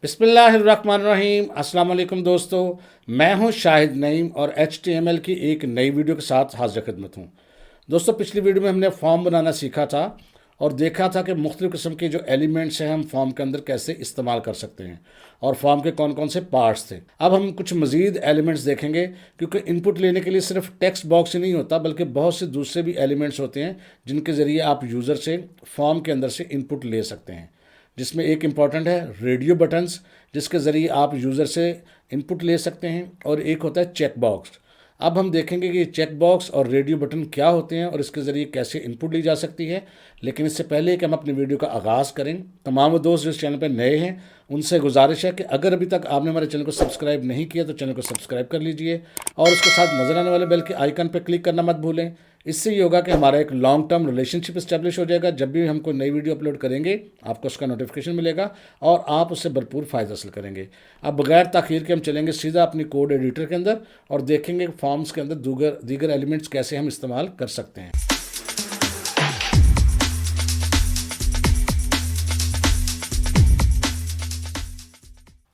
बिस्मिल्लाहिर्रहमानिर्रहीम। अस्सलाम वालेकुम दोस्तों, मैं हूं शाहिद नईम और HTML की एक नई वीडियो के साथ हाजिर खिदमत हूं। दोस्तों, पिछली वीडियो में हमने फॉर्म बनाना सीखा था और देखा था कि मुख्तलिफ़ किस्म के जो एलिमेंट्स हैं हम फॉर्म के अंदर कैसे इस्तेमाल कर सकते हैं और फॉर्म के कौन कौन से पार्ट्स थे। अब हम कुछ मज़ीद एलिमेंट्स देखेंगे, क्योंकि इनपुट लेने के लिए सिर्फ टेक्स्ट बॉक्स ही नहीं होता बल्कि बहुत से दूसरे भी एलिमेंट्स होते हैं जिनके ज़रिए आप यूज़र से फॉर्म के अंदर से इनपुट ले सकते हैं। जिसमें एक इम्पॉर्टेंट है रेडियो बटन्स, जिसके ज़रिए आप यूज़र से इनपुट ले सकते हैं, और एक होता है चेक बॉक्स। अब हम देखेंगे कि चेक बॉक्स और रेडियो बटन क्या होते हैं और इसके ज़रिए कैसे इनपुट ली जा सकती है। लेकिन इससे पहले कि हम अपनी वीडियो का आगाज़ करें, तमाम वो दोस्त जो इस चैनल पर नए हैं उनसे गुजारिश है कि अगर अभी तक आपने हमारे चैनल को सब्सक्राइब नहीं किया तो चैनल को सब्सक्राइब कर लीजिए और उसके साथ नजर आने वाले बेल के आइकन पर क्लिक करना मत भूलें। इससे ये होगा कि हमारा एक लॉन्ग टर्म रिलेशनशिप इस्टेब्लिश हो जाएगा। जब भी हम कोई नई वीडियो अपलोड करेंगे आपको उसका नोटिफिकेशन मिलेगा और आप उससे भरपूर फ़ायदा हासिल करेंगे। अब बगैर ताख़ीर के हम चलेंगे सीधा अपनी कोड एडिटर के अंदर और देखेंगे फॉर्म्स के अंदर दीगर एलिमेंट्स कैसे हम इस्तेमाल कर सकते हैं।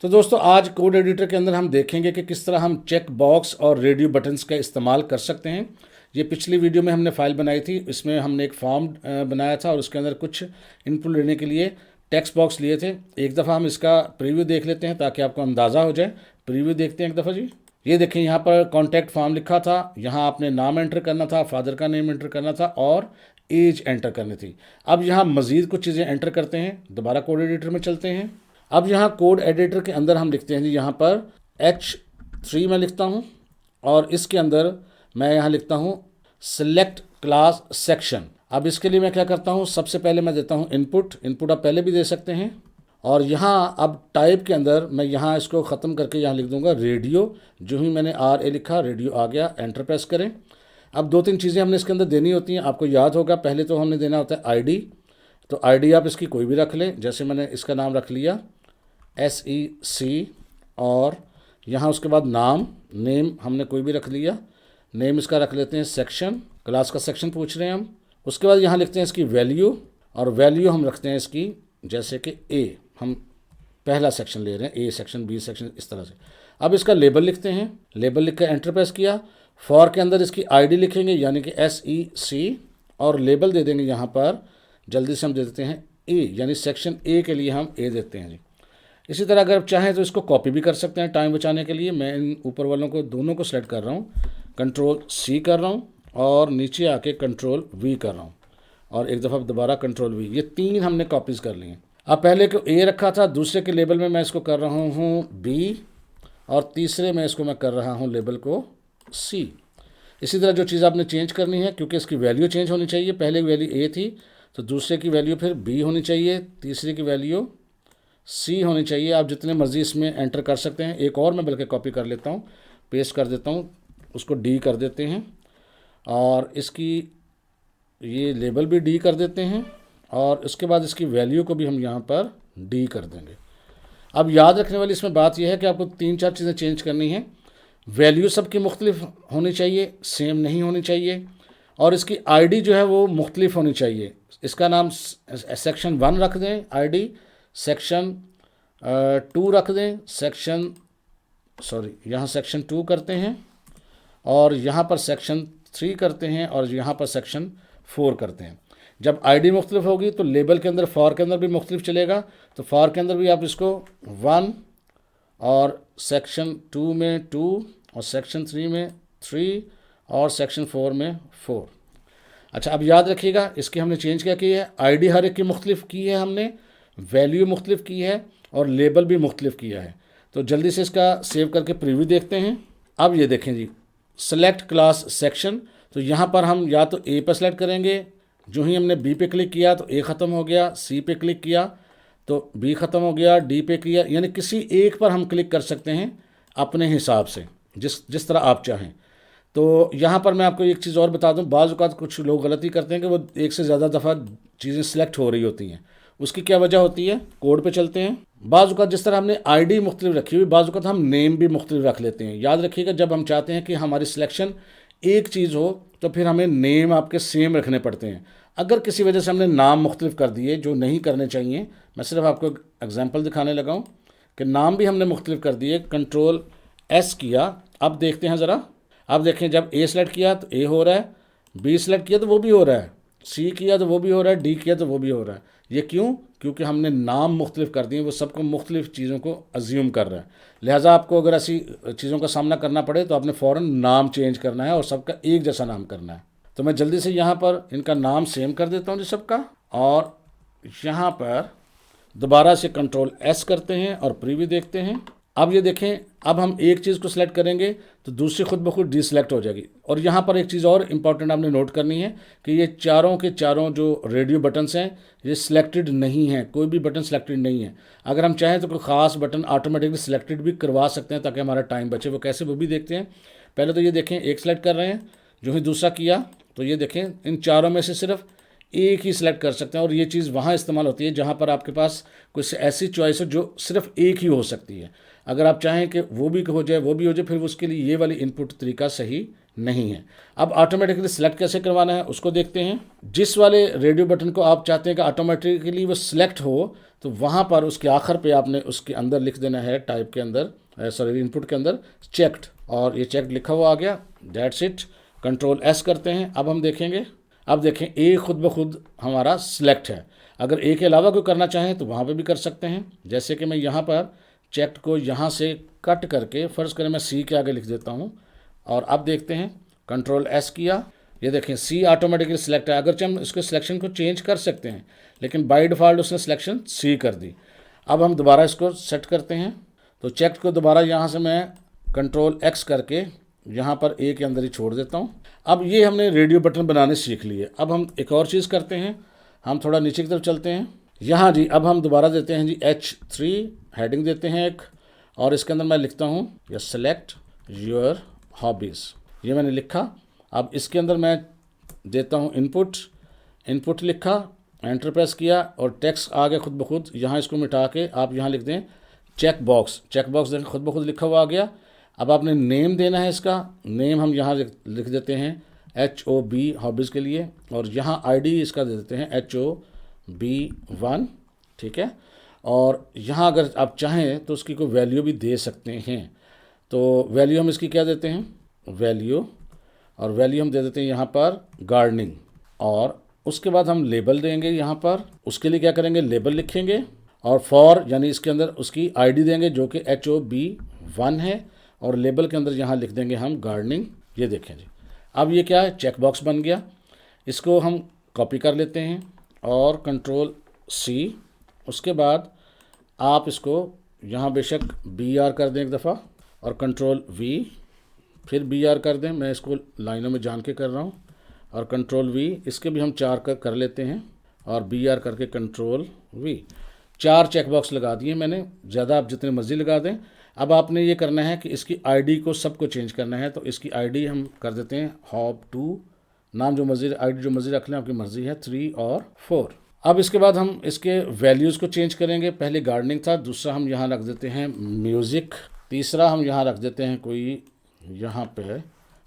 तो दोस्तों, आज कोड एडिटर के अंदर हम देखेंगे कि किस तरह हम चेक बॉक्स और रेडियो बटन्स का इस्तेमाल कर सकते हैं। ये पिछली वीडियो में हमने फ़ाइल बनाई थी, इसमें हमने एक फॉर्म बनाया था और उसके अंदर कुछ इनपुट लेने के लिए टेक्स्ट बॉक्स लिए थे। एक दफ़ा हम इसका प्रीव्यू देख लेते हैं ताकि आपको अंदाज़ा हो जाए। प्रीव्यू देखते हैं एक दफ़ा जी। ये देखें, यहाँ पर कॉन्टैक्ट फॉर्म लिखा था, यहाँ आपने नाम एंटर करना था, फादर का नेम एंटर करना था और एज एंटर करनी थी। अब यहाँ मज़ीद कुछ चीज़ें एंटर करते हैं। दोबारा कोड एडिटर में चलते हैं। अब यहाँ कोड एडिटर के अंदर हम लिखते हैं जी, यहाँ पर H3 में लिखता हूँ और इसके अंदर मैं यहाँ लिखता हूँ सेलेक्ट क्लास सेक्शन। अब इसके लिए मैं क्या करता हूँ, सबसे पहले मैं देता हूँ इनपुट आप पहले भी दे सकते हैं। और यहाँ अब टाइप के अंदर मैं यहाँ इसको ख़त्म करके यहाँ लिख दूँगा रेडियो। जो ही मैंने RA लिखा, रेडियो आ गया, एंटर प्रेस करें। अब दो तीन चीज़ें हमने इसके अंदर देनी होती हैं, आपको याद होगा। पहले तो हमने देना होता है ID। तो ID आप इसकी कोई भी रख लें, जैसे मैंने इसका नाम रख लिया SEC, और यहाँ उसके बाद नेम हमने कोई भी रख लिया। नेम इसका रख लेते हैं सेक्शन, क्लास का सेक्शन पूछ रहे हैं हम। उसके बाद यहाँ लिखते हैं इसकी वैल्यू, और वैल्यू हम रखते हैं इसकी जैसे कि A, हम पहला सेक्शन ले रहे हैं, A सेक्शन, B सेक्शन, इस तरह से। अब इसका लेबल लिखते हैं, लेबल लिख कर एंटर प्रेस किया। फॉर के अंदर इसकी ID लिखेंगे यानी कि SEC, और लेबल दे देंगे यहाँ पर, जल्दी से हम दे देते हैं A, यानी सेक्शन A के लिए हम A देते हैं जी। इसी तरह अगर आप चाहें तो इसको कॉपी भी कर सकते हैं टाइम बचाने के लिए। मैं इन ऊपर वालों को दोनों को सेलेक्ट कर रहा हूँ, Ctrl+C कर रहा हूँ और नीचे आके Ctrl+V कर रहा हूँ और एक दफ़ा दोबारा Ctrl+V। ये तीन हमने कॉपीज़ कर लिए। अब पहले को A रखा था, दूसरे के लेबल में मैं इसको कर रहा हूँ B, और तीसरे में इसको मैं कर रहा हूँ लेबल को C। इसी तरह जो चीज़ आपने चेंज करनी है, क्योंकि इसकी वैल्यू चेंज होनी चाहिए। पहले वैल्यू A थी तो दूसरे की वैल्यू फिर B होनी चाहिए, तीसरे की वैल्यू C होनी चाहिए। आप जितने मर्जी इसमें एंटर कर सकते हैं। एक और मैं बल्कि कॉपी कर लेता हूँ, पेस्ट कर देता हूँ, उसको D कर देते हैं और इसकी ये लेबल भी D कर देते हैं और उसके बाद इसकी वैल्यू को भी हम यहाँ पर D कर देंगे। अब याद रखने वाली इसमें बात यह है कि आपको तीन चार चीज़ें चेंज करनी है। वैल्यू सबकी मुख्तलिफ होनी चाहिए, सेम नहीं होनी चाहिए, और इसकी ID जो है वो मुख्तलिफ होनी चाहिए। इसका नाम सेक्शन 1 रख दें ID, सेक्शन 2 रख दें, यहाँ सेक्शन 2 करते हैं और यहाँ पर सेक्शन 3 करते हैं और यहाँ पर सेक्शन 4 करते हैं। जब ID मुख्तलिफ होगी तो लेबल के अंदर, फॉर के अंदर भी मुख्तलिफ चलेगा। तो फॉर के अंदर भी आप इसको 1 और सेक्शन 2 में 2 और सेक्शन 3 में 3 और सेक्शन 4 में 4। अच्छा, अब याद रखिएगा इसकी हमने चेंज क्या की है, ID हर एक की मुख्तलिफ की है हमने, वैल्यू मुख्तलिफ की है और लेबल भी मुख्तलिफ किया है। तो जल्दी से इसका सेव करके प्रीव्यू देखते हैं। अब ये देखें जी, सेलेक्ट क्लास सेक्शन। तो यहाँ पर हम या तो A पर सेलेक्ट करेंगे, जो ही हमने B पे क्लिक किया तो A ख़त्म हो गया, C पे क्लिक किया तो B ख़त्म हो गया, D पे किया, यानी किसी एक पर हम क्लिक कर सकते हैं अपने हिसाब से, जिस तरह आप चाहें। तो यहाँ पर मैं आपको एक चीज़ और बता दूँ, बाज़ औक़ात कुछ लोग गलती करते हैं कि वो एक से ज़्यादा दफ़ा चीज़ें सेलेक्ट हो रही होती हैं। उसकी क्या वजह होती है, कोड पे चलते हैं। बाज़ औक़ात जिस तरह हमने ID मुख्तलिफ रखी हुई, बाज़ औक़ात हम नेम भी मुख्तलिफ रख लेते हैं। याद रखिएगा, जब हम चाहते हैं कि हमारी सिलेक्शन एक चीज़ हो तो फिर हमें नेम आपके सेम रखने पड़ते हैं। अगर किसी वजह से हमने नाम मुख्तलिफ कर दिए जो नहीं करने चाहिए, मैं सिर्फ आपको एग्जांपल दिखाने लगा हूँ। कि नाम भी हमने मुख्तलिफ कर दिए। कंट्रोल एस किया, अब देखते हैं ज़रा, अब देखें जब ए सेलेक्ट किया तो ए हो रहा है, बी सेलेक्ट किया तो वो भी हो रहा है, सी किया तो वो भी हो रहा है, डी किया तो वो भी हो रहा है। ये क्यों? क्योंकि हमने नाम मुख्तलिफ कर दिए, वो सबको मुख्तलिफ चीज़ों को अज्यूम कर रहा है। लिहाजा आपको अगर ऐसी चीज़ों का सामना करना पड़े तो आपने फ़ौरन नाम चेंज करना है और सबका एक जैसा नाम करना है। तो मैं जल्दी से यहाँ पर इनका नाम सेम कर देता हूँ जी सबका, और यहाँ पर दोबारा से कंट्रोल एस करते हैं और प्रीव्यू देखते हैं। अब ये देखें, अब हम एक चीज़ को सिलेक्ट करेंगे तो दूसरी खुद ब खुद डिसलेक्ट हो जाएगी। और यहाँ पर एक चीज़ और इम्पॉर्टेंट आपने नोट करनी है कि ये चारों के चारों जो रेडियो बटन्स हैं ये सिलेक्टेड नहीं हैं, कोई भी बटन सिलेक्टेड नहीं है। अगर हम चाहें तो कोई ख़ास बटन ऑटोमेटिकली सिलेक्टेड भी करवा सकते हैं ताकि हमारा टाइम बचे। वो कैसे, वो भी देखते हैं। पहले तो ये देखें, एक सेलेक्ट कर रहे हैं, जो ही दूसरा किया तो ये देखें इन चारों में से सिर्फ एक ही सिलेक्ट कर सकते हैं। और ये चीज़ वहाँ इस्तेमाल होती है जहाँ पर आपके पास कुछ ऐसी चॉइस हो जो सिर्फ एक ही हो सकती है। अगर आप चाहें कि वो भी हो जाए वो भी हो जाए, फिर उसके लिए ये वाली इनपुट तरीका सही नहीं है। अब ऑटोमेटिकली सिलेक्ट कैसे करवाना है उसको देखते हैं। जिस वाले रेडियो बटन को आप चाहते हैं कि ऑटोमेटिकली वो सिलेक्ट हो, तो वहाँ पर उसके आखिर पे आपने उसके अंदर लिख देना है, टाइप के अंदर, सॉरी इनपुट के अंदर चेक्ड, और ये चेक्ड लिखा हुआ आ गया। That's it. कंट्रोल एस करते हैं। अब हम देखेंगे, अब देखें ए खुद ब खुद हमारा सिलेक्ट है। अगर ए के अलावा कोई करना चाहें तो वहाँ पे भी कर सकते हैं। जैसे कि मैं यहाँ पर चेक्ड को यहाँ से कट करके फ़र्ज़ करें मैं सी के आगे लिख देता हूँ, और अब देखते हैं कंट्रोल एस किया, ये देखें सी ऑटोमेटिकली सिलेक्ट है। अगर हम इसके सिलेक्शन को चेंज कर सकते हैं, लेकिन बाय डिफ़ॉल्ट उसने सिलेक्शन सी कर दी। अब हम दोबारा इसको सेट करते हैं, तो चेक्ड को दोबारा यहाँ से मैं कंट्रोल एक्स करके यहाँ पर ए के अंदर ही छोड़ देता हूँ। अब ये हमने रेडियो बटन बनाने सीख लिए। अब हम एक और चीज़ करते हैं, हम थोड़ा नीचे की तरफ चलते हैं। यहाँ जी अब हम दोबारा देते हैं जी H3 हेडिंग देते हैं एक, और इसके अंदर मैं लिखता हूँ या सेलेक्ट योर हॉबीज़, ये मैंने लिखा। अब इसके अंदर मैं देता हूँ इनपुट, इनपुट लिखा, एंटर प्रेस किया और टेक्स्ट आ गया खुद ब खुद। यहाँ इसको मिटा के आप यहाँ लिख दें चेक बॉक्स, चेक बॉक्स देखें खुद ब खुद लिखा हुआ आ गया। अब आपने नेम देना है, इसका नेम हम यहाँ लिख देते हैं HOB हॉबीज़ के लिए, और यहाँ ID इसका दे देते हैं HOB1, ठीक है। और यहाँ अगर आप चाहें तो उसकी कोई वैल्यू भी दे सकते हैं। तो वैल्यू हम इसकी क्या देते हैं, वैल्यू, और वैल्यू हम दे देते हैं यहाँ पर गार्डनिंग। और उसके बाद हम लेबल देंगे यहाँ पर, उसके लिए क्या करेंगे, लेबल लिखेंगे और फॉर यानी इसके अंदर उसकी ID देंगे जो कि HOB1 है, और लेबल के अंदर यहाँ लिख देंगे हम गार्डनिंग। ये देखें जी, अब ये क्या है, चेक बॉक्स बन गया। इसको हम कॉपी कर लेते हैं और कंट्रोल C, उसके बाद आप इसको यहाँ बेशक BR कर दें एक दफ़ा, और कंट्रोल V, फिर BR कर दें। मैं इसको लाइनों में जान के कर रहा हूँ, और कंट्रोल V, इसके भी हम 4 कर लेते हैं, और BR करके कंट्रोल V। 4 चेक बॉक्स लगा दिए मैंने, ज़्यादा आप जितने मर्जी लगा दें। अब आपने ये करना है कि इसकी ID को सबको चेंज करना है, तो इसकी ID हम कर देते हैं HOB2, नाम जो मर्जी, ID जो मर्जी रख लें, आपकी मर्ज़ी है, 3 और 4। अब इसके बाद हम इसके वैल्यूज़ को चेंज करेंगे। पहले गार्डनिंग था, दूसरा हम यहाँ रख देते हैं म्यूज़िक, तीसरा हम यहाँ रख देते हैं कोई यहाँ पे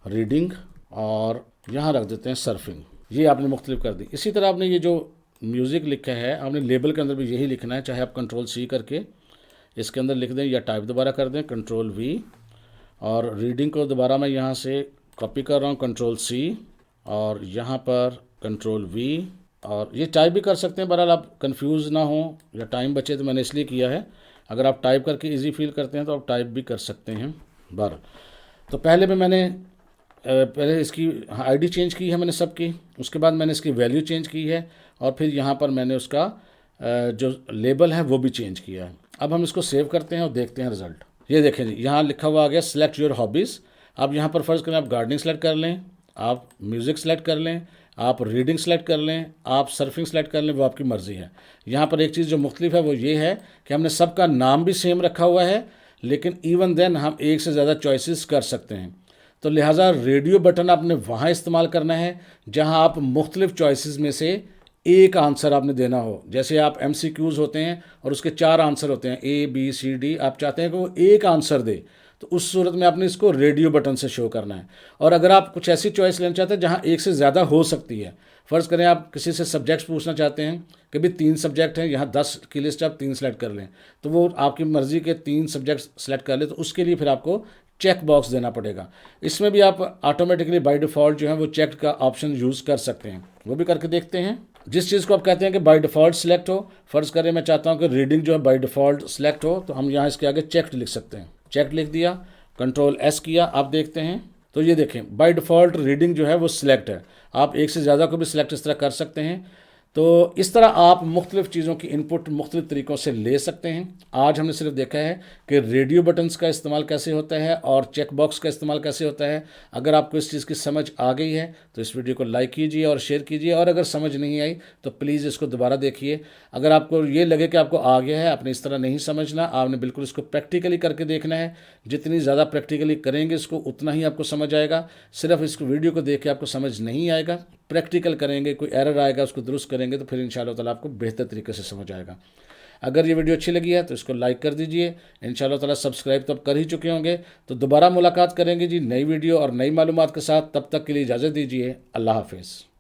रीडिंग, और यहाँ रख देते हैं सर्फिंग। ये आपने मुख्तलिफ कर दी। इसी तरह आपने ये जो म्यूज़िक लिखा है आपने लेबल के अंदर भी यही लिखना है, चाहे आप कंट्रोल C करके इसके अंदर लिख दें या टाइप दोबारा कर दें कंट्रोल V, और रीडिंग को दोबारा मैं यहाँ से कॉपी कर रहा हूँ कंट्रोल C, और यहाँ पर कंट्रोल V, और ये टाइप भी कर सकते हैं। बहरहाल आप कंफ्यूज ना हो या टाइम बचे तो मैंने इसलिए किया है। अगर आप टाइप करके इजी फील करते हैं तो आप टाइप भी कर सकते हैं। बहरहाल तो पहले में मैंने पहले इसकी ID चेंज की है मैंने सबकी, उसके बाद मैंने इसकी वैल्यू चेंज की है, और फिर यहाँ पर मैंने उसका जो लेबल है वो भी चेंज किया है। अब हम इसको सेव करते हैं और देखते हैं रिज़ल्ट। ये देखें जी, यहाँ लिखा हुआ आ गया सेलेक्ट योर हॉबीज़। अब यहाँ पर फ़र्ज़ करें आप गार्डनिंग सेलेक्ट कर लें, आप म्यूज़िक सेलेक्ट कर लें, आप रीडिंग सेलेक्ट कर लें, आप सर्फिंग सेलेक्ट कर लें, वो आपकी मर्ज़ी है। यहाँ पर एक चीज़ जो मुख्तलिफ है वो ये है कि हमने सबका नाम भी सेम रखा हुआ है, लेकिन इवन देन हम एक से ज़्यादा चॉइसेस कर सकते हैं। तो लिहाजा रेडियो बटन आपने वहाँ इस्तेमाल करना है जहाँ आप मुख्तलिफ चॉइसेस में से एक आंसर आपने देना हो। जैसे आप MCQs होते हैं और उसके 4 आंसर होते हैं A B C D, आप चाहते हैं कि वो एक आंसर दे, तो उस सूरत में आपने इसको रेडियो बटन से शो करना है। और अगर आप कुछ ऐसी चॉइस लेना चाहते हैं जहाँ एक से ज़्यादा हो सकती है, फ़र्ज़ करें आप किसी से सब्जेक्ट्स पूछना चाहते हैं कि भी 3 सब्जेक्ट हैं, यहाँ 10 की लिस्ट आप 3 सेलेक्ट कर लें, तो वो आपकी मर्ज़ी के 3 सब्जेक्ट सेलेक्ट कर लें, तो उसके लिए फिर आपको चेक बॉक्स देना पड़ेगा। इसमें भी आप ऑटोमेटिकली बाय डिफ़ॉल्ट जो है वो चेक का ऑप्शन यूज़ कर सकते हैं, वो भी करके देखते हैं। जिस चीज़ को आप कहते हैं कि बाय डिफ़ॉल्ट सिलेक्ट हो, फ़र्ज़ करें मैं चाहता हूँ कि रीडिंग जो है बाय डिफ़ॉल्ट सिलेक्ट हो, तो हम यहाँ इसके आगे चेक्ड लिख सकते हैं। चेक लिख दिया, कंट्रोल एस किया, आप देखते हैं तो ये देखें बाय डिफ़ॉल्ट रीडिंग जो है वो सिलेक्ट है। आप एक से ज़्यादा को भी सिलेक्ट इस तरह कर सकते हैं। तो इस तरह आप मुख्तलिफ़ चीज़ों की इनपुट मुख्तलिफ़ तरीक़ों से ले सकते हैं। आज हमने सिर्फ देखा है कि रेडियो बटन्स का इस्तेमाल कैसे होता है और चेक बॉक्स का इस्तेमाल कैसे होता है। अगर आपको इस चीज़ की समझ आ गई है तो इस वीडियो को लाइक कीजिए और शेयर कीजिए, और अगर समझ नहीं आई तो प्लीज़ इसको दोबारा देखिए। अगर आपको ये लगे कि आपको आ गया है, आपने इस तरह नहीं समझना, आपने बिल्कुल इसको प्रैक्टिकली करके देखना है। जितनी ज़्यादा प्रैक्टिकली करेंगे इसको उतना ही आपको समझ आएगा। सिर्फ इस वीडियो को देख के आपको समझ नहीं आएगा, प्रैक्टिकल करेंगे, कोई एरर आएगा उसको दुरुस्त करेंगे तो फिर इंशाअल्लाह ताला आपको बेहतर तरीके से समझ आएगा। अगर ये वीडियो अच्छी लगी है तो इसको लाइक कर दीजिए। इंशाअल्लाह ताला सब्सक्राइब तो आप कर ही चुके होंगे। तो दोबारा मुलाकात करेंगे जी नई वीडियो और नई मालूमात के साथ। तब तक के लिए इजाज़त दीजिए। अल्लाह हाफिज़।